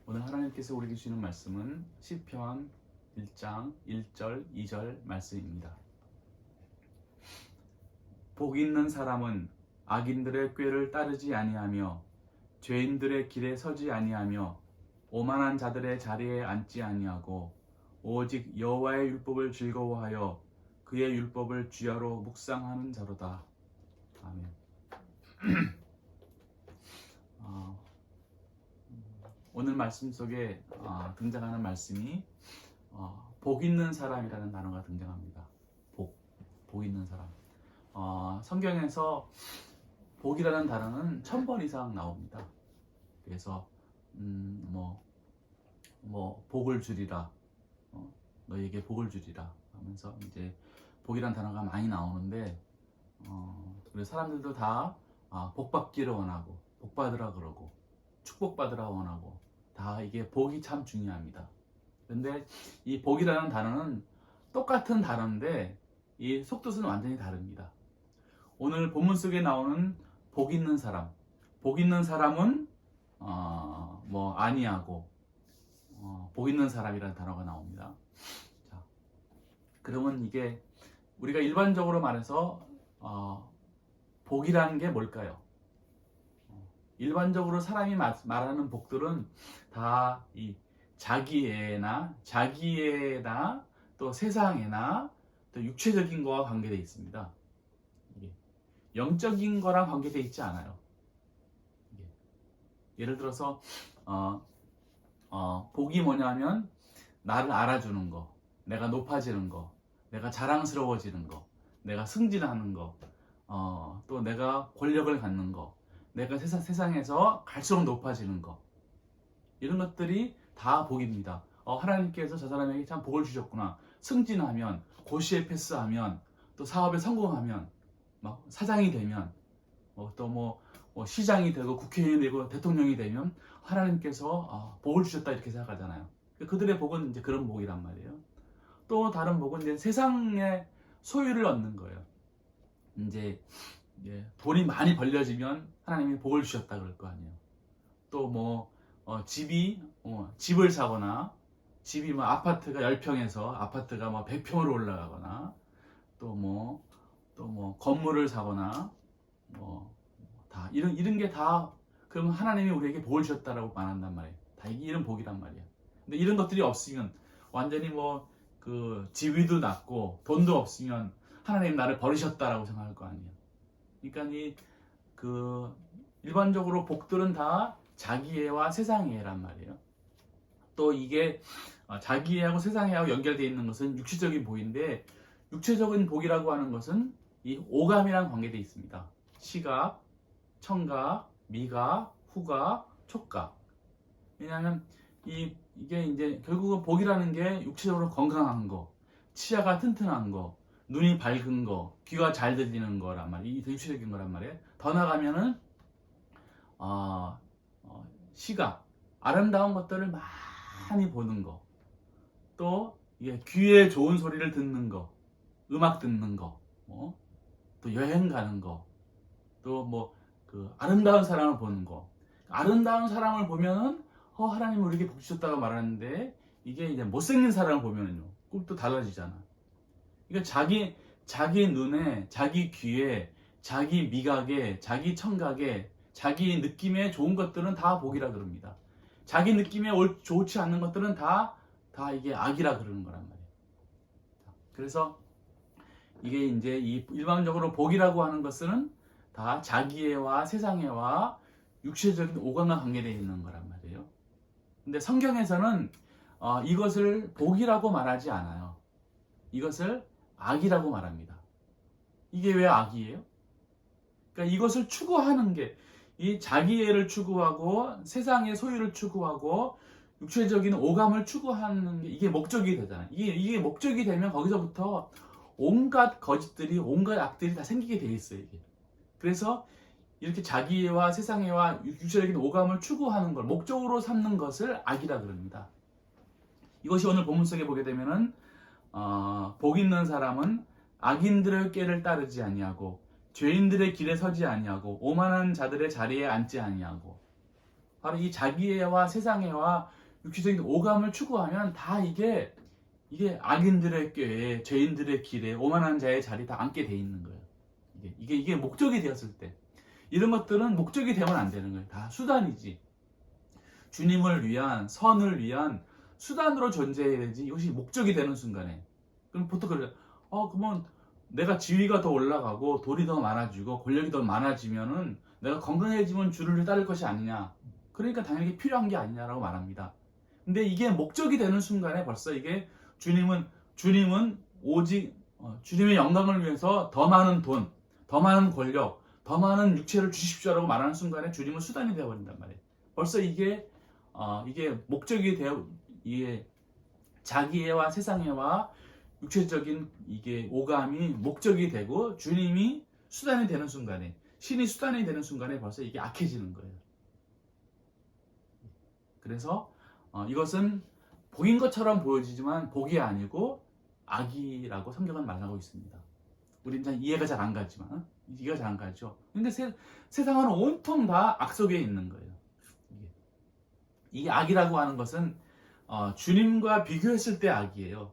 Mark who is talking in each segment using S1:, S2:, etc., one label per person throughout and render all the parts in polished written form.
S1: 오늘 하나님께서 우리에게 주시는 말씀은 시편 1장 1절 2절 말씀입니다. 복 있는 사람은 악인들의 꾀를 따르지 아니하며 죄인들의 길에 서지 아니하며 오만한 자들의 자리에 앉지 아니하고 오직 여호와의 율법을 즐거워하여 그의 율법을 주야로 묵상하는 자로다. 아멘. 오늘 말씀 속에 등장하는 말씀이 복 있는 사람이라는 단어가 등장합니다. 복 있는 사람. 성경에서 복이라는 단어는 1000번 이상 나옵니다. 그래서 복을 주리라, 너에게 복을 주리라 하면서 이제 복이라는 단어가 많이 나오는데, 그래서 사람들도 다 복받기를 원하고 복받으라 그러고 축복받으라 원하고 다 이게 복이 참 중요합니다. 그런데 이 복이라는 단어는 똑같은 단어인데 이 속뜻은 완전히 다릅니다. 오늘 본문 속에 나오는 복 있는 사람, 복 있는 사람은 아니하고 복 있는 사람이라는 단어가 나옵니다. 자, 그러면 이게 우리가 일반적으로 말해서 복이라는 게 뭘까요? 일반적으로 사람이 말하는 복들은 다 이 자기애나 또 세상에나 또 육체적인 거와 관계되어 있습니다. 영적인 거랑 관계되어 있지 않아요. 예를 들어서 복이 뭐냐면 나를 알아주는 거, 내가 높아지는 거, 내가 자랑스러워지는 거, 내가 승진하는 거, 또 내가 권력을 갖는 거, 내가 세상에서 갈수록 높아지는 거, 이런 것들이 다 복입니다. 하나님께서 저 사람에게 참 복을 주셨구나. 승진하면, 고시에 패스하면, 또 사업에 성공하면, 막 사장이 되면, 또 시장이 되고 국회의원이 되고 대통령이 되면 하나님께서 복을 주셨다 이렇게 생각하잖아요. 그들의 복은 이제 그런 복이란 말이에요. 또 다른 복은 이제 세상의 소유를 얻는 거예요. 이제 돈이 많이 벌려지면 하나님이 복을 주셨다 그럴 거 아니에요. 또 집을 사거나 집이 아파트가 10평에서 아파트가 100평으로 올라가거나 또 건물을 사거나 다 이런 게 다 그러면 하나님이 우리에게 복을 주셨다라고 말한단 말이에요. 다 이런 복이란 말이에요. 근데 이런 것들이 없으면 완전히 그 지위도 낮고 돈도 없으면 하나님 나를 버리셨다라고 생각할 거 아니에요. 그러니까 일반적으로 복들은 다 자기애와 세상애란 말이에요. 또 이게 자기애하고 세상애하고 연결되어 있는 것은 육체적인 복인데, 육체적인 복이라고 하는 것은 이 오감이랑 관계되어 있습니다. 시각, 청각, 미각, 후각, 촉각. 왜냐하면 이게 이제 결국은 복이라는 게 육체적으로 건강한 거, 치아가 튼튼한 거, 눈이 밝은 거, 귀가 잘 들리는 거란 말이에요. 이게 육체적인 거란 말이에요. 더 나가면은 시각, 아름다운 것들을 많이 보는 거, 또 이게 귀에 좋은 소리를 듣는 거, 음악 듣는 거, 또 여행 가는 거, 또 그 아름다운 사람을 보는 거. 아름다운 사람을 보면은 하나님 우리에게 복 주셨다고 말하는데, 이게 이제 못생긴 사람을 보면은요, 꼭 또 달라지잖아. 그러니까 자기 눈에, 자기 귀에, 자기 미각에, 자기 청각에, 자기 느낌에 좋은 것들은 다 복이라 그럽니다. 자기 느낌에 좋지 않는 것들은 다 이게 악이라 그러는 거란 말이에요. 그래서 이게 이제 일반적으로 복이라고 하는 것은 다 자기애와 세상애와 육체적인 오감과 관계되어 있는 거란 말이에요. 근데 성경에서는 이것을 복이라고 말하지 않아요. 이것을 악이라고 말합니다. 이게 왜 악이에요? 그러니까 이것을 추구하는 게, 이 자기애를 추구하고 세상의 소유를 추구하고 육체적인 오감을 추구하는 게 이게 목적이 되잖아요. 이게 목적이 되면 거기서부터 온갖 거짓들이, 온갖 악들이 다 생기게 돼 있어요. 이게. 그래서 이렇게 자기애와 세상애와 육체적인 오감을 추구하는 걸 목적으로 삼는 것을 악이라 그럽니다. 이것이 오늘 본문 속에 보게 되면은 복 있는 사람은 악인들의 꾀를 따르지 아니하고 죄인들의 길에 서지 아니하고 오만한 자들의 자리에 앉지 아니하고, 바로 이 자기애와 세상애와 육체적인 오감을 추구하면 다 이게 악인들의 꾀에 죄인들의 길에 오만한 자의 자리 다 앉게 돼 있는 거예요. 이게 목적이 되었을 때 이런 것들은 목적이 되면 안 되는 거예요. 다 수단이지. 주님을 위한 선을 위한 수단으로 존재해야 되지 이것이 목적이 되는 순간에 그럼 보통 그래요. 그러면 내가 지위가 더 올라가고 돈이 더 많아지고 권력이 더 많아지면은 내가 건강해지면 주를 따를 것이 아니냐. 그러니까 당연히 필요한 게 아니냐라고 말합니다. 근데 이게 목적이 되는 순간에 벌써 이게 주님은 오직 주님의 영광을 위해서 더 많은 돈, 더 많은 권력, 더 많은 육체를 주십시오라고 말하는 순간에 주님은 수단이 되어버린단 말이에요. 벌써 이게 목적이 되어 이게 자기애와 세상애와 육체적인 이게 오감이 목적이 되고 주님이 수단이 되는 순간에 신이 수단이 되는 순간에 벌써 이게 악해지는 거예요. 그래서 이것은 복인 것처럼 보여지지만 복이 아니고 악이라고 성경은 말하고 있습니다. 우리는 이해가 잘 안 가지만 이해가 잘 안 가죠. 근데 세상은 온통 다 악 속에 있는 거예요. 이 악이라고 하는 것은 주님과 비교했을 때 악이에요.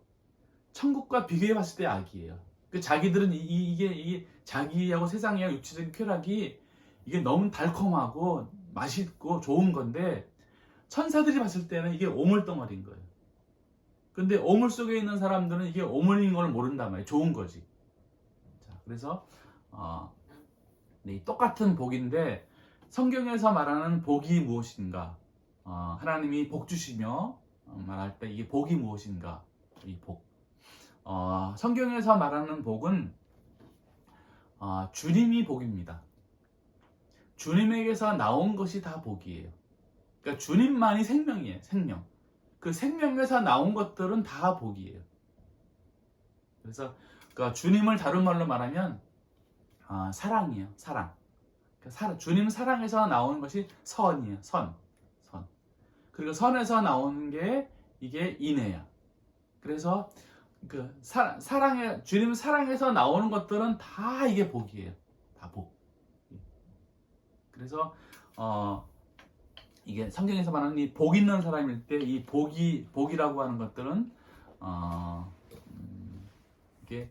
S1: 천국과 비교해 봤을 때 악이에요. 자기들은 이게 자기하고 세상이하고 육체적인 쾌락이 이게 너무 달콤하고 맛있고 좋은 건데 천사들이 봤을 때는 이게 오물덩어리인 거예요. 근데 오물 속에 있는 사람들은 이게 오물인 걸 모른단 말이에요. 좋은 거지. 자, 그래서 똑같은 복인데 성경에서 말하는 복이 무엇인가? 하나님이 복 주시며 말할 때 이게 복이 무엇인가? 이 복. 성경에서 말하는 복은 주님이 복입니다. 주님에게서 나온 것이 다 복이에요. 그러니까 주님만이 생명이에요. 생명. 그 생명에서 나온 것들은 다 복이에요. 그래서 그러니까 주님을 다른 말로 말하면 사랑이에요. 사랑. 그러니까 주님 사랑에서 나오는 것이 선이에요. 선. 그리고 선에서 나오는 게 이게 인애야. 그래서 주님 사랑에서 나오는 것들은 다 이게 복이에요. 다 복. 그래서 이게 성경에서 말하는 이 복 있는 사람일 때 이 복이라고 하는 것들은 이게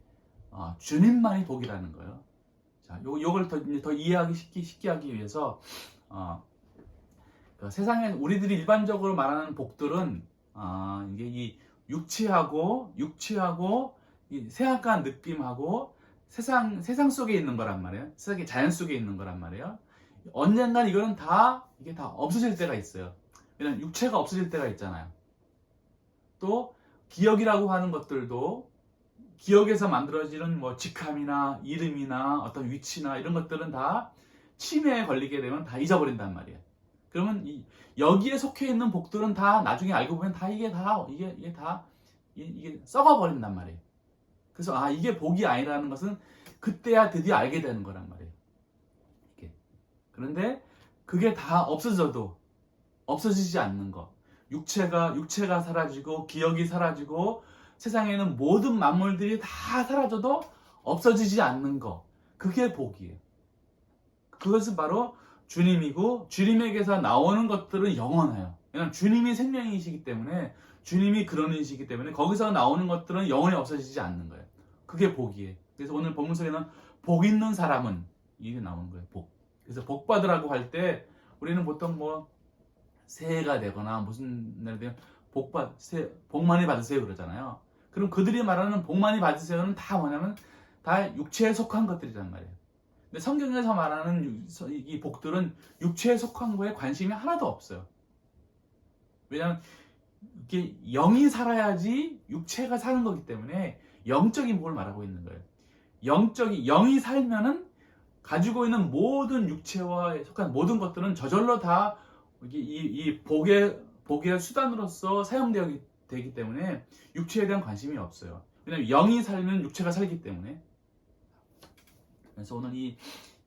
S1: 주님만이 복이라는 거예요. 자, 요걸 더 이해하기 쉽게 하기 위해서 세상에 우리들이 일반적으로 말하는 복들은 이게 이 육체하고 이 생각한 느낌하고 세상 속에 있는 거란 말이에요. 세상의 자연 속에 있는 거란 말이에요. 언젠간 이거는 이게 다 없어질 때가 있어요. 왜냐면 육체가 없어질 때가 있잖아요. 또 기억이라고 하는 것들도 기억에서 만들어지는 직함이나 이름이나 어떤 위치나 이런 것들은 다 치매에 걸리게 되면 다 잊어버린단 말이에요. 그러면 여기에 속해 있는 복들은 다 나중에 알고 보면 이게 썩어버린단 말이에요. 그래서 이게 복이 아니라는 것은 그때야 드디어 알게 되는 거란 말이에요. 그런데 그게 다 없어져도 없어지지 않는 것. 육체가 사라지고 기억이 사라지고 세상에는 모든 만물들이 다 사라져도 없어지지 않는 것. 그게 복이에요. 그것은 바로 주님이고 주님에게서 나오는 것들은 영원해요. 왜냐하면 주님이 생명이시기 때문에 주님이 그런 이시기 때문에 거기서 나오는 것들은 영원히 없어지지 않는 거예요. 그게 복이에요. 그래서 오늘 본문 속에는 복 있는 사람은 이게 나오는 거예요. 복. 그래서 복 받으라고 할 때 우리는 보통 새해가 되거나 무슨 날이 되면 복 많이 받으세요 그러잖아요. 그럼 그들이 말하는 복 많이 받으세요는 다 뭐냐면 다 육체에 속한 것들이란 말이에요. 근데 성경에서 말하는 이 복들은 육체에 속한 거에 관심이 하나도 없어요. 왜냐하면 이게 영이 살아야지 육체가 사는 거기 때문에 영적인 복을 말하고 있는 거예요. 영이 살면은 가지고 있는 모든 육체와 속한 모든 것들은 저절로 다 이 복의 수단으로서 사용되기 때문에 육체에 대한 관심이 없어요. 왜냐하면 영이 살면 육체가 살기 때문에. 그래서 오늘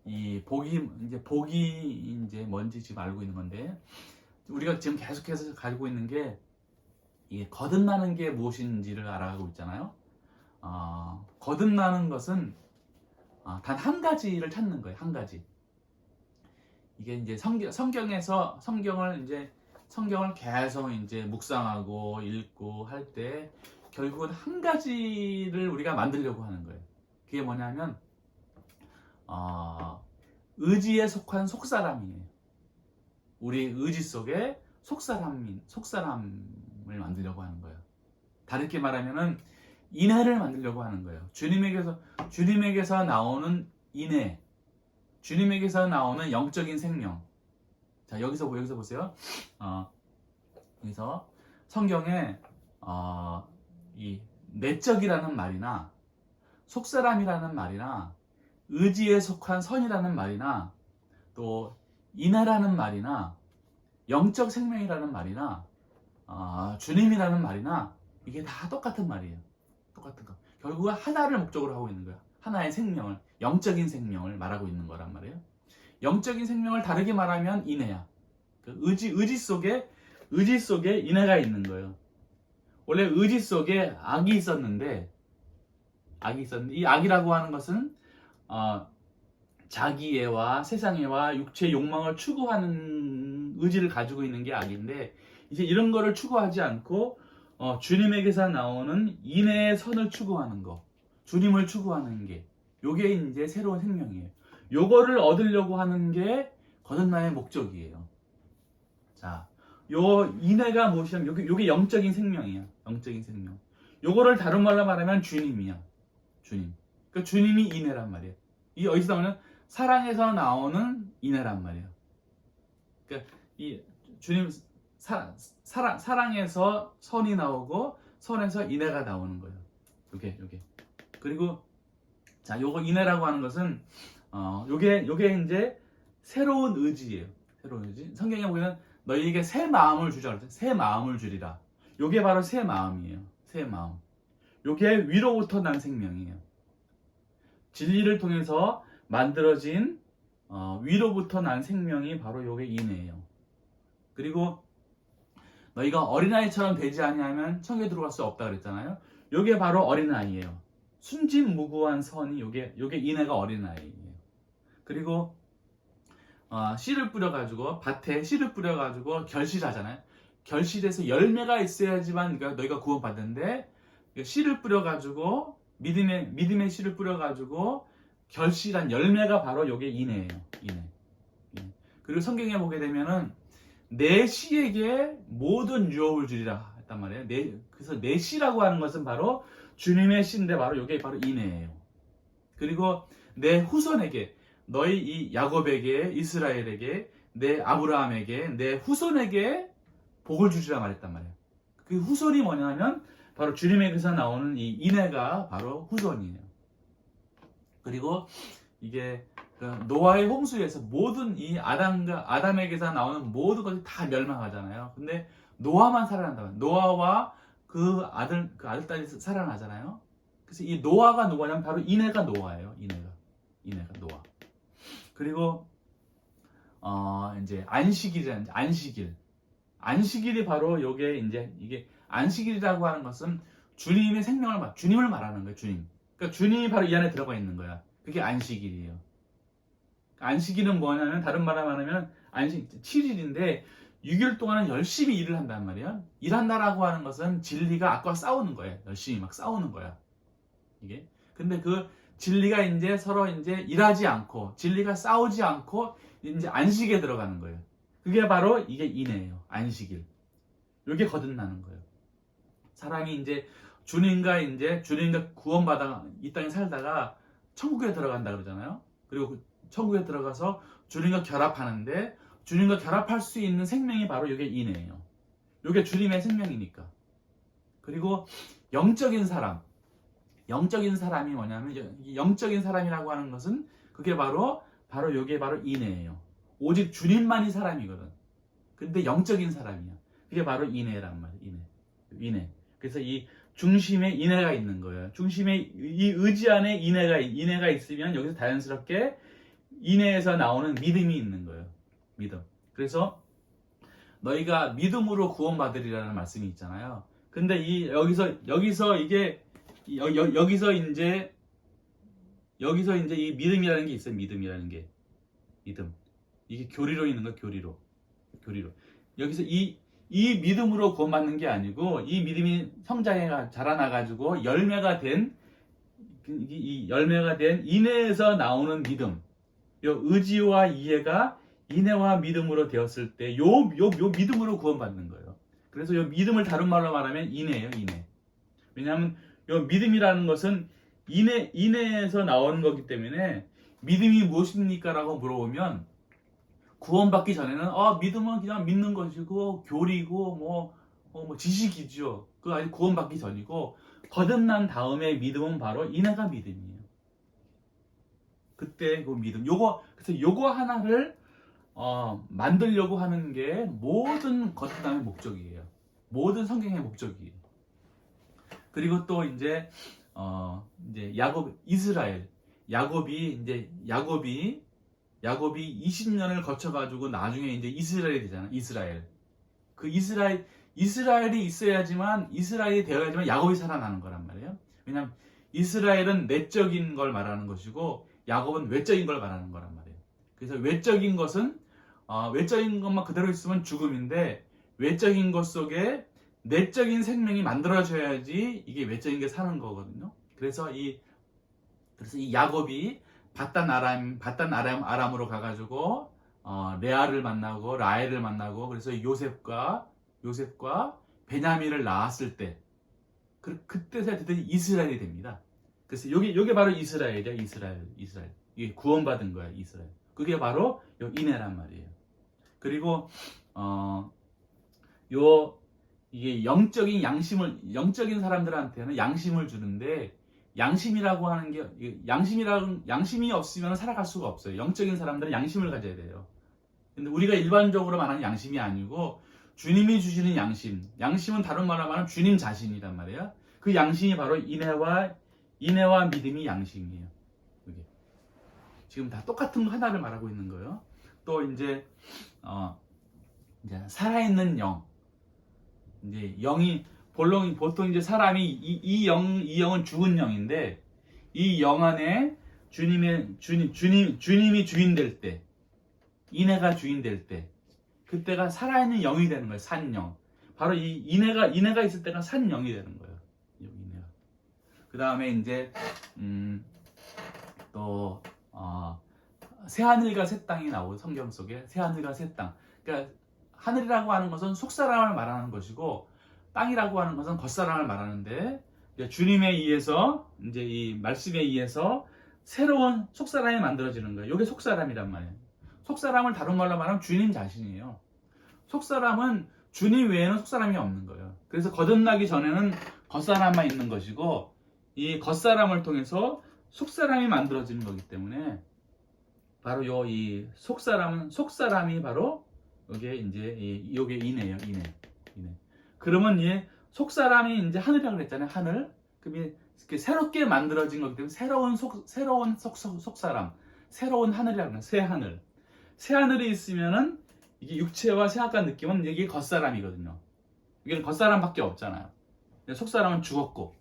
S1: 이 복이 이제 뭔지 지금 알고 있는 건데 우리가 지금 계속해서 가지고 있는 게 이게 거듭나는 게 무엇인지를 알아가고 있잖아요. 거듭나는 것은 단 한 가지를 찾는 거예요. 한 가지. 이게 이제 성경을 계속 이제 묵상하고 읽고 할 때 결국은 한 가지를 우리가 만들려고 하는 거예요. 그게 뭐냐면 의지에 속한 속사람이에요. 우리 의지 속에 속사람을 만들려고 하는 거예요. 다르게 말하면은 인애를 만들려고 하는 거예요. 주님에게서 나오는 인애, 주님에게서 나오는 영적인 생명. 자, 여기서 보세요. 여기서 성경에 이 내적이라는 말이나 속사람이라는 말이나 의지에 속한 선이라는 말이나 또 인애라는 말이나 영적 생명이라는 말이나 주님이라는 말이나 이게 다 똑같은 말이에요. 똑같은 거. 결국은 하나를 목적으로 하고 있는 거야. 하나의 생명을, 영적인 생명을 말하고 있는 거란 말이에요. 영적인 생명을 다르게 말하면 인애야. 그 의지 속에 인애가 있는 거예요. 원래 의지 속에 악이 있었는데 이 악이라고 하는 것은 자기애와 세상애와 육체의 욕망을 추구하는 의지를 가지고 있는 게 악인데, 이제 이런 거를 추구하지 않고 주님에게서 나오는 인애의 선을 추구하는 거, 주님을 추구하는 게, 요게 이제 새로운 생명이에요. 요거를 얻으려고 하는 게 거듭남의 목적이에요. 자, 요 인애가 무엇이냐면 요게 영적인 생명이야. 영적인 생명. 요거를 다른 말로 말하면 주님이야. 주님. 그러니까 주님이 인애란 말이에요. 이 어디서 나오는 사랑에서 나오는 인애란 말이에요. 그러니까 이 주님 사랑에서 선이 나오고 선에서 인애가 나오는 거예요. 요게. 그리고 자, 요거 인애라고 하는 것은 요게 이제 새로운 의지예요. 새로운 의지. 성경에 보면 너희에게 새 마음을 주자 그랬죠. 새 마음을 주리라. 요게 바로 새 마음이에요. 새 마음. 요게 위로부터 난 생명이에요. 진리를 통해서 만들어진 위로부터 난 생명이 바로 요게 인애예요. 그리고 너희가 어린아이처럼 되지 아니하면 천국에 들어갈 수 없다 그랬잖아요. 요게 바로 어린아이예요. 순진무구한 선이 요게 인애가 어린아이예요. 그리고 씨를 뿌려가지고 밭에 씨를 뿌려가지고 결실하잖아요. 결실해서 열매가 있어야지만 너희가 구원받는데, 씨를 뿌려가지고 믿음의 씨를 뿌려가지고 결실한 열매가 바로 요게 인애예요. 인애. 그리고 성경에 보게 되면은 내 씨에게 모든 유업을 주리라 했단 말이에요. 그래서 내 씨라고 하는 것은 바로 주님의 씨인데 바로 요게 바로 인애예요. 그리고 내 후손에게, 너희 이 야곱에게, 이스라엘에게, 내 아브라함에게, 내 후손에게 복을 주시라 말했단 말이에요. 그 후손이 뭐냐면 바로 주님에게서 나오는 이 인애가 바로 후손이에요. 그리고 이게 노아의 홍수에서 모든 이 아담에게서 나오는 모든 것이 다 멸망하잖아요. 근데 노아만 살아난다. 노아와 그 아들딸이 살아나잖아요. 그래서 이 노아가 누구냐면 바로 인애가 노아예요. 인애가 노아. 그리고 이제 안식일이 바로 요게 이제 이게 안식일이라고 하는 것은 주님의 주님을 말하는 거예요. 주님. 그러니까 주님이 바로 이 안에 들어가 있는 거야. 그게 안식일이에요. 안식일은 뭐냐면 다른 말로 말하면 안식 7일인데 6일 동안은 열심히 일을 한단 말이야. 일한다라고 하는 것은 진리가 악과 싸우는 거예요. 열심히 막 싸우는 거야. 이게. 근데 그 진리가 이제 서로 이제 일하지 않고, 진리가 싸우지 않고 이제 안식에 들어가는 거예요. 그게 바로 이게 인애예요. 안식일. 이게 거듭나는 거예요. 사람이 이제 주님과 구원받아 이 땅에 살다가 천국에 들어간다 그러잖아요. 그리고 그 천국에 들어가서 주님과 결합하는데, 주님과 결합할 수 있는 생명이 바로 이게 인애예요. 이게 주님의 생명이니까. 그리고 영적인 사람이 뭐냐면, 영적인 사람이라고 하는 것은 그게 바로 이게 바로 인애예요. 오직 주님만이 사람이거든. 근데 영적인 사람이야. 그게 바로 인애란 말이에요. 인애. 그래서 이 중심에 인애가 있는 거예요. 중심에 이 의지 안에 인애가 있으면 여기서 자연스럽게 인애에서 나오는 믿음이 있는 거예요. 믿음. 그래서 너희가 믿음으로 구원받으리라는 말씀이 있잖아요. 근데 여기서 이제 이 믿음이라는 게 있어요. 믿음. 이게 교리로 있는 거야, 교리로. 여기서 이 믿음으로 구원받는 게 아니고, 이 믿음이 성장해 자라나가지고 열매가 된, 이 열매가 된 인내에서 나오는 믿음. 요 의지와 이해가 인내와 믿음으로 되었을 때, 요 믿음으로 구원받는 거예요. 그래서 요 믿음을 다른 말로 말하면 인내예요, 인내. 왜냐하면 요 믿음이라는 것은 인내에서 나오는 거기 때문에, 믿음이 무엇입니까? 라고 물어보면, 구원받기 전에는 믿음은 그냥 믿는 것이고 교리고 뭐 지식이죠. 그거 아직 구원받기 전이고, 거듭난 다음에 믿음은 바로 인내가 믿음이에요. 그때 그 믿음, 그래서 요거 하나를 만들려고 하는 게 모든 거듭남의 목적이에요. 모든 성경의 목적이에요. 그리고 또 이제 야곱이 20년을 거쳐가지고 나중에 이제 이스라엘이 되잖아. 이스라엘이 있어야지만, 이스라엘이 되어야지만 야곱이 살아나는 거란 말이에요. 왜냐하면 이스라엘은 내적인 걸 말하는 것이고, 야곱은 외적인 걸 말하는 거란 말이에요. 그래서 외적인 것은 외적인 것만 그대로 있으면 죽음인데, 외적인 것 속에 내적인 생명이 만들어져야지 이게 외적인 게 사는 거거든요. 그래서 이 야곱이 바단 아람으로 가가지고 레아를 만나고 라헬을 만나고, 그래서 요셉과 베냐민을 낳았을 때, 그때서 드디어 이스라엘이 됩니다. 그래서 요게 바로 이스라엘이야. 이스라엘. 이게 구원받은 거야, 이스라엘. 그게 바로 요 인내란 말이에요. 그리고 이게 영적인 사람들한테는 양심을 주는데, 양심이라고 하는 게, 양심이 없으면 살아갈 수가 없어요. 영적인 사람들은 양심을 가져야 돼요. 근데 우리가 일반적으로 말하는 양심이 아니고, 주님이 주시는 양심은 다른 말로 말하면 주님 자신이란 말이에요. 그 양심이 바로 인내와 믿음이 양심이에요. 이게 지금 다 똑같은 거 하나를 말하고 있는 거예요. 또 이제 살아있는 영. 이제 영이 보통 이제 사람이 이 영은 죽은 영인데, 이 영 안에 주님이 주인 될 때, 인내가 주인 될 때, 그때가 살아있는 영이 되는 거예요. 산영. 바로 이 인내가 있을 때가 산영이 되는 거예요. 인내가. 그 다음에 이제 또 새하늘과 새 땅이 나오고, 성경 속에 새하늘과 새 땅. 그러니까 하늘이라고 하는 것은 속사람을 말하는 것이고, 땅이라고 하는 것은 겉사람을 말하는데, 주님에 의해서, 이제 이 말씀에 의해서 새로운 속사람이 만들어지는 거예요. 이게 속사람이란 말이에요. 속사람을 다른 말로 말하면 주님 자신이에요. 속사람은 주님 외에는 속사람이 없는 거예요. 그래서 거듭나기 전에는 겉사람만 있는 것이고, 이 겉사람을 통해서 속사람이 만들어지는 거기 때문에, 바로 이 속사람이 바로 요게 인내예요. 인내. 그러면 속사람이 이제 하늘이라고 그랬잖아요. 하늘. 그럼 이렇게 새롭게 만들어진 거기 때문에 새로운 속사람, 새로운 하늘이라고 해요. 새 하늘. 새 하늘이 있으면은 이게 육체와 생각과 느낌은 이게 겉사람이거든요. 이게 겉사람밖에 없잖아요. 속사람은 죽었고.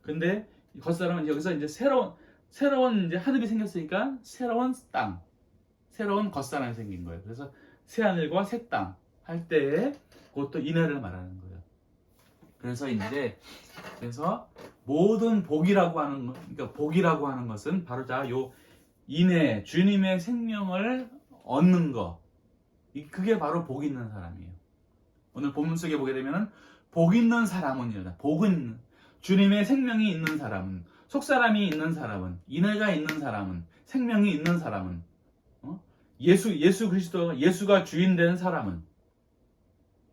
S1: 근데 겉사람은 여기서 이제 새로운 이제 하늘이 생겼으니까 새로운 땅, 새로운 겉사람이 생긴 거예요. 그래서 새 하늘과 새 땅 할 때에 그것도 인내를 말하는 거예요. 그래서 모든 복이라고 하는 것은 바로 요 인내, 주님의 생명을 얻는 거. 그게 바로 복 있는 사람이에요. 오늘 본문 속에 보게 되면은 복 있는 사람은요. 복은 주님의 생명이 있는 사람은, 속사람이 있는 사람은, 인내가 있는 사람은, 생명이 있는 사람은, 예수 그리스도, 예수가 주인 된 사람은.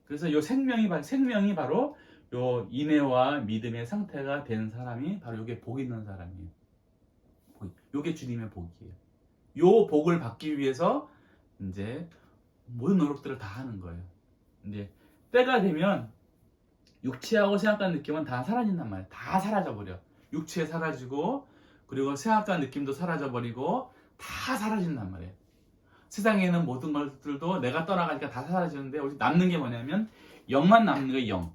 S1: 그래서 요 생명이 바로 요 인내와 믿음의 상태가 된 사람이 바로 요게 복 있는 사람이에요. 요게 주님의 복이에요. 요 복을 받기 위해서 이제 모든 노력들을 다 하는 거예요. 이제 때가 되면 육체하고 생각과 느낌은 다 사라진단 말이에요. 다 사라져버려. 육체 사라지고, 그리고 생각과 느낌도 사라져버리고, 다 사라진단 말이에요. 세상에 있는 모든 것들도 내가 떠나가니까 다 사라지는데, 오직 남는 게 뭐냐면 영만 남는 거예요.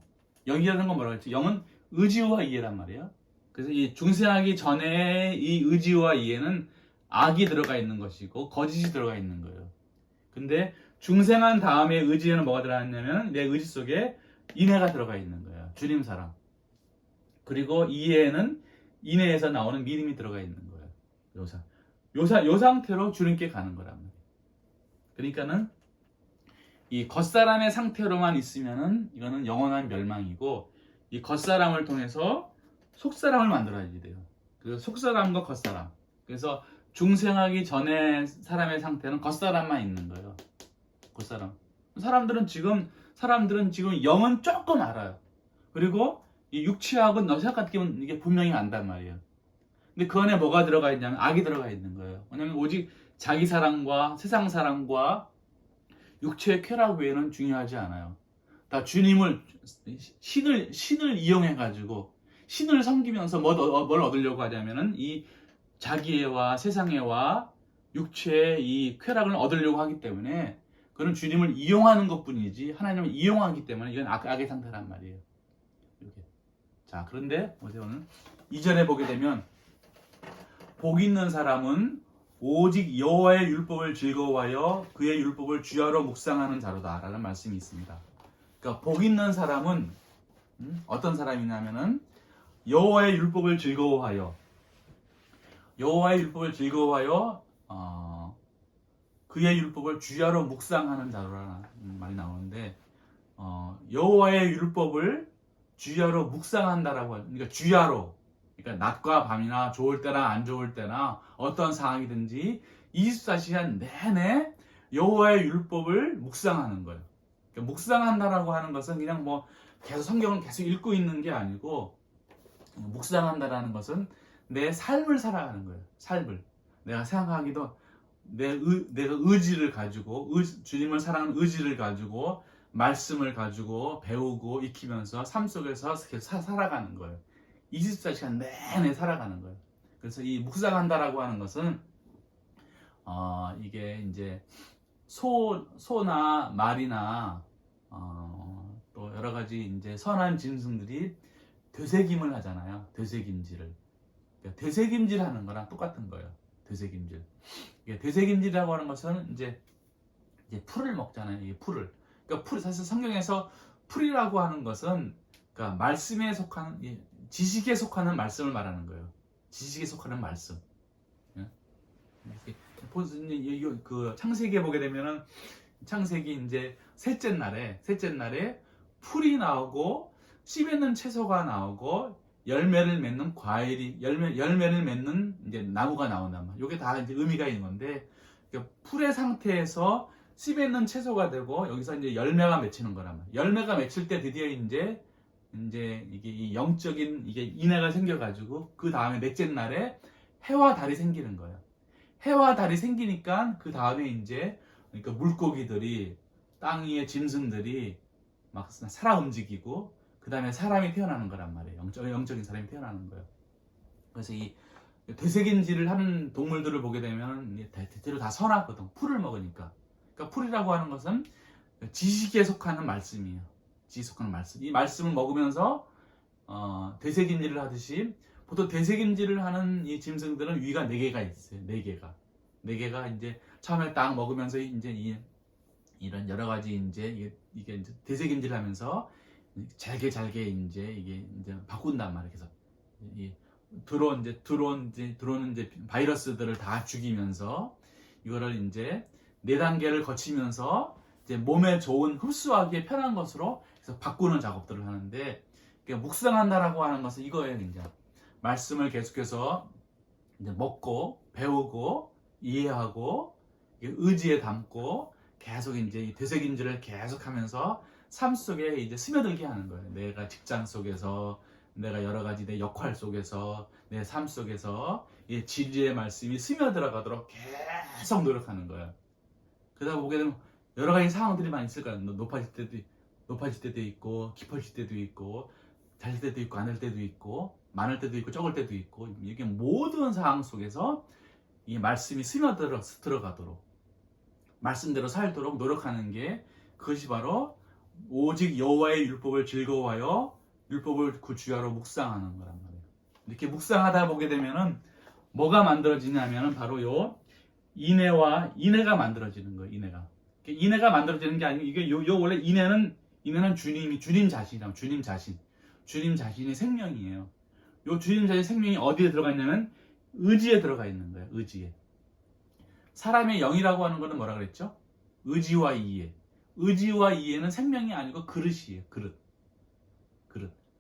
S1: 영이라는 건 뭐라고 했지? 영은 의지와 이해란 말이에요. 그래서 이 중생하기 전에 이 의지와 이해는 악이 들어가 있는 것이고 거짓이 들어가 있는 거예요. 근데 중생한 다음에 의지에는 뭐가 들어갔냐면 내 의지 속에 인애가 들어가 있는 거예요. 주님 사랑. 그리고 이해에는 인애에서 나오는 믿음이 들어가 있는 거예요. 요 상태로 주님께 가는 거란 말이에요. 그러니까는 이 겉사람의 상태로만 있으면은 이거는 영원한 멸망이고, 이 겉사람을 통해서 속사람을 만들어야 돼요. 그래서 속사람과 겉사람. 그래서 중생하기 전에 사람의 상태는 겉사람만 있는 거예요. 겉사람. 사람들은 지금 영은 조금 알아요. 그리고 이 육체하고 너샷 같은 이게 분명히 안단 말이에요. 근데 그 안에 뭐가 들어가 있냐면 악이 들어가 있는 거예요. 왜냐면 오직 자기 사랑과 세상 사랑과 육체의 쾌락 외에는 중요하지 않아요. 다 주님을, 신을 이용해가지고 신을 섬기면서 뭘 얻으려고 하냐면은 이 자기애와 세상애와 육체의 이 쾌락을 얻으려고 하기 때문에 그는 주님을 이용하는 것 뿐이지 하나님을 이용하기 때문에 이건 악의 상태란 말이에요. 이렇게. 자, 그런데 오늘 이전에 보게 되면 복 있는 사람은 오직 여호와의 율법을 즐거워하여 그의 율법을 주야로 묵상하는 자로다라는 말씀이 있습니다. 그러니까 복 있는 사람은 어떤 사람이냐면은 여호와의 율법을 즐거워하여 그의 율법을 주야로 묵상하는 자로라는 말이 나오는데, 여호와의 율법을 주야로 묵상한다라고 하죠. 그러니까 주야로, 그러니까 낮과 밤이나 좋을 때나 안 좋을 때나 어떤 상황이든지 24시간 내내 여호와의 율법을 묵상하는 거예요. 그러니까 묵상한다라고 하는 것은 그냥 뭐 계속 성경을 계속 읽고 있는 게 아니고, 묵상한다라는 것은 내 삶을 살아가는 거예요. 삶을. 내가 생각하기도 내가 의지를 가지고 주님을 사랑하는 의지를 가지고 말씀을 가지고 배우고 익히면서 삶 속에서 살아가는 거예요. 24시간 내내 살아가는 거예요. 그래서 이 묵상한다라고 하는 것은 이게 이제 소나 말이나 또 여러 가지 이제 선한 짐승들이 되새김을 하잖아요. 되새김질을. 그러니까 되새김질하는 거랑 똑같은 거예요. 되새김질. 되새김질이라고 하는 것은 이제 풀을 먹잖아요. 이 풀을. 그러니까 사실 성경에서 풀이라고 하는 것은 그러니까 말씀에 속하는, 지식에 속하는 말씀을 말하는 거예요. 지식에 속하는 말씀. 그 창세기에 보게 되면은 창세기 이제 셋째 날에 풀이 나오고 씨 맺는 채소가 나오고 열매를 맺는 열매를 맺는 이제 나무가 나온단 말이에요. 이게 다 이제 의미가 있는 건데, 그러니까 풀의 상태에서 씨 맺는 채소가 되고 여기서 이제 열매가 맺히는 거란 말이에요. 열매가 맺힐 때 드디어 이제 이게 이 영적인 이게 인애가 생겨가지고 그 다음에 넷째 날에 해와 달이 생기는 거예요. 해와 달이 생기니까 그 다음에 이제 그러니까 물고기들이, 땅 위의 짐승들이 막 살아 움직이고 그 다음에 사람이 태어나는 거란 말이에요. 영적인 사람이 태어나는 거예요. 그래서 이 되새김질을 하는 동물들을 보게 되면 대체로 다 선하거든. 풀을 먹으니까. 그러니까 풀이라고 하는 것은 지식에 속하는 말씀이에요. 지식에 속하는 말씀. 이 말씀을 먹으면서 되새김질을 하듯이, 보통 되새김질을 하는 이 짐승들은 위가 4개가 있어요. 4개가 이제 처음에 딱 먹으면서 이제 이런 여러 가지 이제 이게 되새김질을 하면서 잘게 이제 이게 이제 바꾼단 말이에요. 그래서 들어오는 이제 바이러스들을 다 죽이면서 이거를 이제 4단계를 거치면서 이제 몸에 좋은 흡수하기에 편한 것으로 그래서 바꾸는 작업들을 하는데, 그러니까 묵상한다라고 하는 것은 이거예요. 이제 말씀을 계속해서 이제 먹고 배우고 이해하고 의지에 담고 계속 이제 이 되새김질을 계속하면서 삶 속에 이제 스며들게 하는 거예요. 내가 직장 속에서, 내가 여러 가지 내 역할 속에서, 내 삶 속에서 이 진리의 말씀이 스며들어가도록 계속 노력하는 거예요. 그러다 보게 되면 여러 가지 상황들이 많이 있을 거예요. 높아질 때도 있고, 깊어질 때도 있고, 잘 때도 있고, 안 될 때도 있고, 많을 때도 있고, 적을 때도 있고, 이게 모든 상황 속에서 이 말씀이 들어가도록, 말씀대로 살도록 노력하는 게, 그것이 바로 오직 여호와의 율법을 즐거워하여 율법을 그 주야로 묵상하는 거란 말이에요. 이렇게 묵상하다 보게 되면은 뭐가 만들어지냐면은 바로 요 인애가 만들어지는 거예요. 인애가. 인애가 만들어지는 게 아니고 이게 요 원래 인애는 주님 자신이라고 주님 자신이 생명이에요. 요 주님 자신의 생명이 어디에 들어가 있냐면 의지에 들어가 있는 거예요. 의지에. 사람의 영이라고 하는 거는 뭐라 그랬죠? 의지와 이해. 의지와 이해는 생명이 아니고 그릇이에요. 그릇.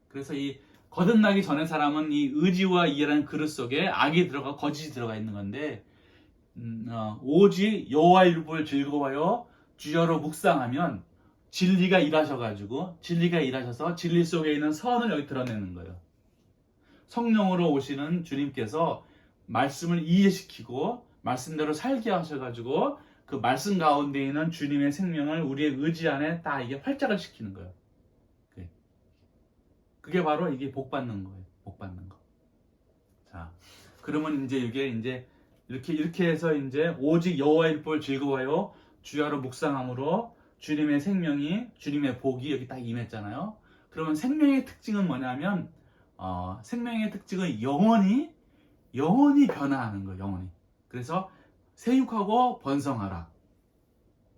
S1: 그래서 이 거듭나기 전에 사람은 이 의지와 이해라는 그릇 속에 악이 들어가 거짓이 들어가 있는 건데 오직 여호와의 율법을 즐거워하여 주여로 묵상하면 진리가 일하셔서 진리 속에 있는 선을 여기 드러내는 거예요. 성령으로 오시는 주님께서 말씀을 이해시키고 말씀대로 살게 하셔가지고 그 말씀 가운데 있는 주님의 생명을 우리의 의지 안에 딱 이게 활짝을 시키는 거예요. 그게 바로 이게 복 받는 거예요. 복 받는 거. 자, 그러면 이제 이게 이렇게 해서 이제 오직 여호와의 율법을 즐거워하여 주야로 묵상함으로 주님의 생명이 주님의 복이 여기 딱 임했잖아요. 그러면 생명의 특징은 뭐냐면 생명의 특징은 영원히 변화하는 거예요. 영원히. 그래서 세육하고 번성하라.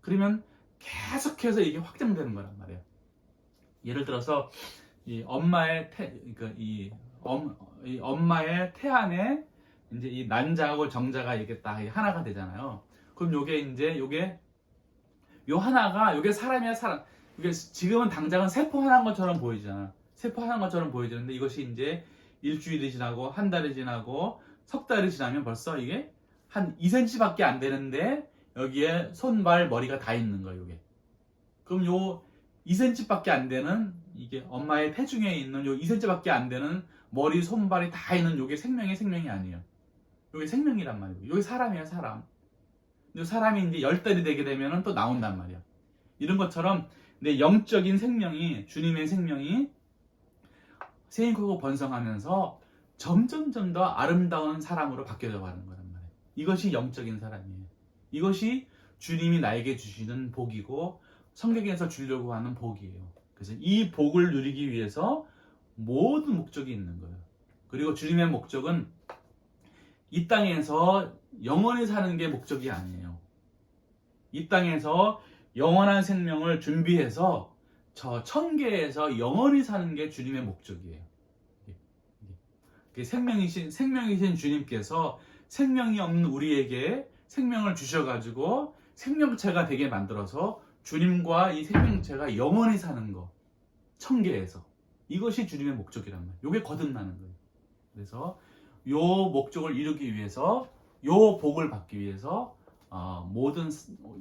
S1: 그러면 계속해서 이게 확장되는 거란 말이에요. 예를 들어서 이 엄마의 엄마의 태 안에 이제 이 난자하고 정자가 이렇게 딱 하나가 되잖아요. 그럼 요게 하나가 요게 사람이야 사람. 이게 지금은 당장은 세포 하나인 것처럼 보이잖아. 세포 하나인 것처럼 보이는데 이것이 이제 일주일이 지나고 한 달이 지나고 석 달이 지나면 벌써 이게 한 2cm밖에 안 되는데 여기에 손, 발, 머리가 다 있는 거예요. 요게. 그럼 요 2cm밖에 안 되는 이게 엄마의 태중에 있는 요 2cm밖에 안 되는 머리, 손발이 다 있는 요게 생명이 아니에요. 요게 생명이란 말이에요. 요게 사람이에요, 사람. 요 사람이 이제 10달이 되게 되면은 또 나온단 말이야. 이런 것처럼 내 영적인 생명이 주님의 생명이 생육하고 번성하면서 점점 더 아름다운 사람으로 바뀌어져 가는 거란 말이에요. 이것이 영적인 사람이에요. 이것이 주님이 나에게 주시는 복이고 성경에서 주려고 하는 복이에요. 그래서 이 복을 누리기 위해서 모든 목적이 있는 거예요. 그리고 주님의 목적은 이 땅에서 영원히 사는 게 목적이 아니에요. 이 땅에서 영원한 생명을 준비해서 저 천계에서 영원히 사는 게 주님의 목적이에요. 생명이신 주님께서 생명이 없는 우리에게 생명을 주셔가지고 생명체가 되게 만들어서 주님과 이 생명체가 영원히 사는 거, 천계에서. 이것이 주님의 목적이란 말이에요. 이게 거듭나는 거예요. 그래서 요 목적을 이루기 위해서, 요 복을 받기 위해서 모든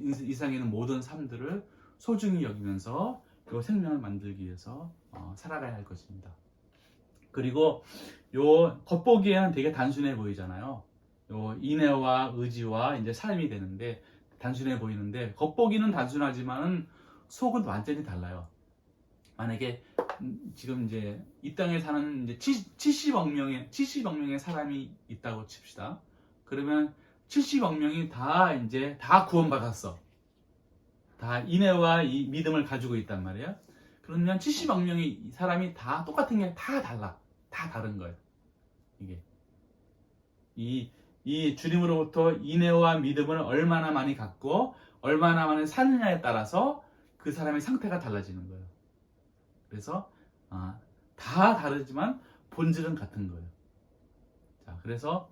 S1: 이상에 있는 모든 삶들을 소중히 여기면서 요 생명을 만들기 위해서 살아가야 할 것입니다. 그리고 요 겉보기에는 되게 단순해 보이잖아요. 요 인애와 의지와 이제 삶이 되는데 단순해 보이는데 겉보기는 단순하지만은 속은 완전히 달라요. 만약에 지금 이제 이 땅에 사는 이제 70억 명의 사람이 있다고 칩시다. 그러면 70억 명이 다 구원받았어. 다 인애와 이 믿음을 가지고 있단 말이에요. 그러면 70억 명의 사람이 다 똑같은 게 다 달라. 다 다른 거예요. 이게 이 주님으로부터 인애와 믿음을 얼마나 많이 갖고 얼마나 많이 사느냐에 따라서 그 사람의 상태가 달라지는 거예요. 그래서 다 다르지만 본질은 같은 거예요. 자, 그래서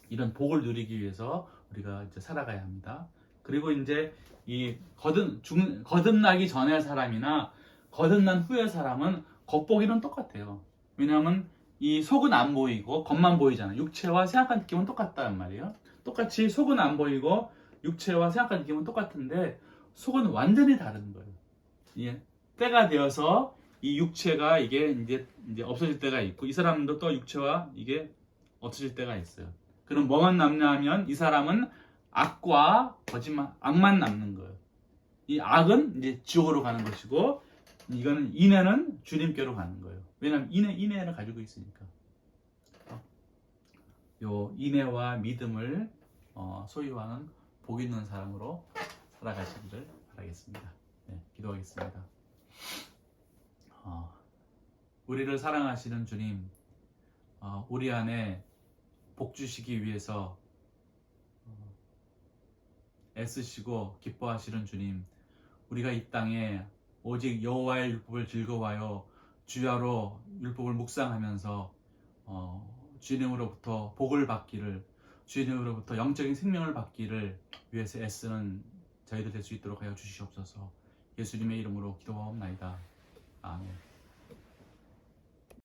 S1: 이런 복을 누리기 위해서 우리가 이제 살아가야 합니다. 그리고 이제 이 거듭나기 전의 사람이나 거듭난 후의 사람은 겉보기는 똑같아요. 왜냐하면 이 속은 안 보이고 겉만 보이잖아요. 육체와 생각하는 느낌은 똑같단 말이에요. 똑같이 속은 안 보이고 육체와 생각하는 느낌은 똑같은데 속은 완전히 다른 거예요. 예, 때가 되어서 이 육체가 이게 이제 없어질 때가 있고 이 사람도 또 육체와 이게 없어질 때가 있어요. 그럼 뭐만 남냐 하면 이 사람은 악과 거짓말, 악만 남는 거예요. 이 악은 이제 지옥으로 가는 것이고 이거는 인애는 주님께로 가는 거예요. 왜냐하면 인애를 가지고 있으니까. 요 인애와 믿음을 소유하는 복 있는 사람으로 살아가시기를 바라겠습니다. 네, 기도하겠습니다. 우리를 사랑하시는 주님, 우리 안에 복 주시기 위해서 애쓰시고 기뻐하시는 주님, 우리가 이 땅에 오직 여호와의 율법을 즐거워하여 주야로 율법을 묵상하면서 주님으로부터 복을 받기를, 주님으로부터 영적인 생명을 받기를 위해서 애쓰는 저희들 될 수 있도록 하여 주시옵소서. 예수님의 이름으로 기도하옵나이다. 아멘.